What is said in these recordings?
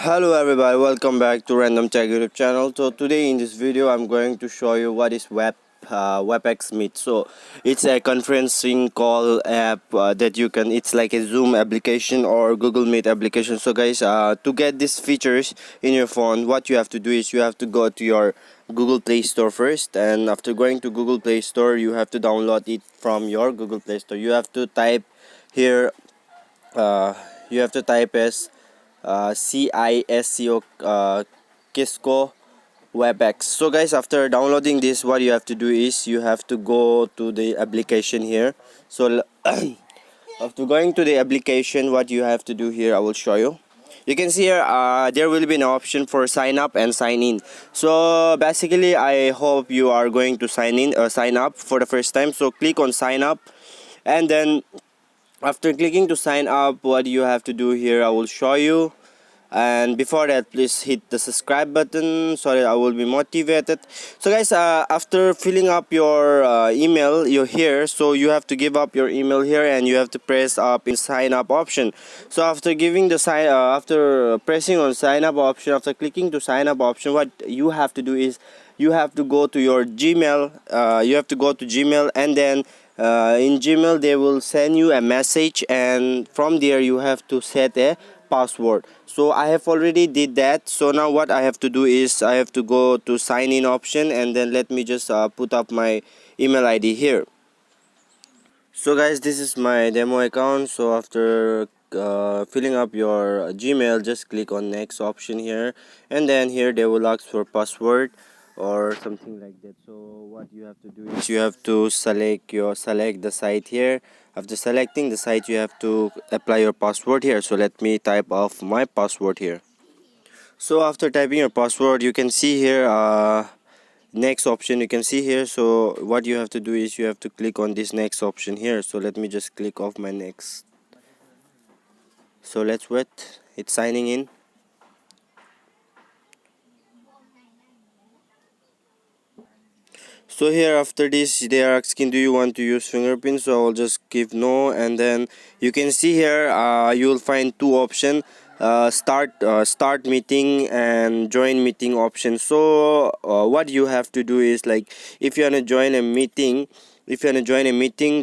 Hello everybody, welcome back to Random Tech YouTube channel. So today in this video I'm going to show you what is WebEx Meet. So it's a conferencing call app that you can, it's like a Zoom application or Google Meet application. So guys, to get these features in your phone, what you have to do is you have to go to your Google Play Store first, and after going to Google Play Store you have to download it from your Google Play Store. You have to type here, uh, you have to type as CISCO, Kisco WebEx. So guys, after downloading this, what you have to do is you have to go to the application here. So after going to the application, what you have to do here, I will show you. You can see here, there will be an option for sign up and sign in. So basically I hope you are going to sign up for the first time. So click on sign up, and then after clicking to sign up, what you have to do here, I will show you. And before that, please hit the subscribe button so that I will be motivated. So guys, after filling up your email, you're here, so you have to give up your email here, and you have to press up in sign up option. So after giving the after pressing on sign up option, after clicking to sign up option, what you have to do is you have to go to your Gmail. You have to go to Gmail, and then in Gmail they will send you a message, and from there you have to set a password. So I have already did that. So now what I have to do is I have to go to sign in option, and then let me just put up my email ID here. So guys, this is my demo account. So after filling up your Gmail, just click on next option here, and then here they will ask for password or something like that. So what you have to do is you have to select the site here. After selecting the site, you have to apply your password here. So let me type off my password here. So after typing your password, you can see here next option, you can see here. So what you have to do is you have to click on this next option here. So let me just click off my next. So let's wait, it's signing in. So here after this they are asking, do you want to use fingerprint? So I'll just give no, and then you can see here you will find two options, start meeting and join meeting option. So what you have to do is, like, if you want to join a meeting,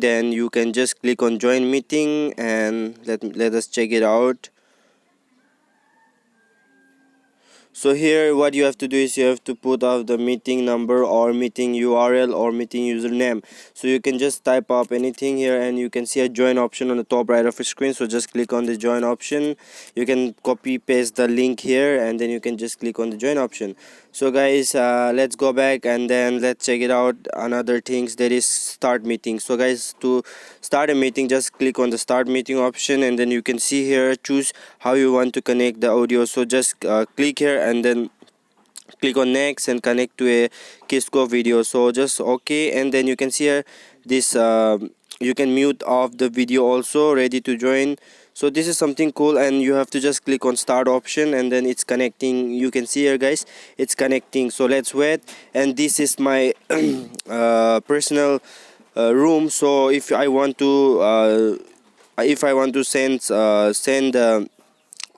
then you can just click on join meeting, and let us check it out. So here what you have to do is you have to put out the meeting number or meeting URL or meeting username. So you can just type up anything here, and you can see a join option on the top right of your screen. So just click on the join option. You can copy paste the link here, and then you can just click on the join option. So guys, let's go back and then let's check it out. Another things, that is start meeting. So guys, to start a meeting, just click on the start meeting option, and then you can see here, choose how you want to connect the audio. So just click here, and then click on next and connect to a Kisco video. So just okay, and then you can see here this you can mute off the video also, ready to join. So this is something cool, and you have to just click on start option, and then it's connecting. You can see here guys, it's connecting. So let's wait. And this is my personal room. So if I want to send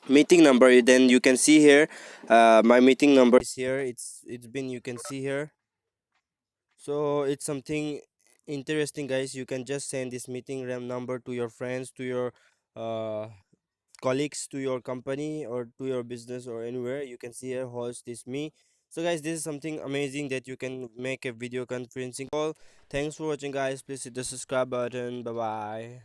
meeting number, then you can see here my meeting number is here. It's been, you can see here. So it's something interesting guys. You can just send this meeting RAM number to your friends, to your uh, colleagues, to your company, or to your business, or anywhere. You can see here, host is me. So guys, this is something amazing that you can make a video conferencing call. Thanks for watching guys. Please hit the subscribe button. Bye bye.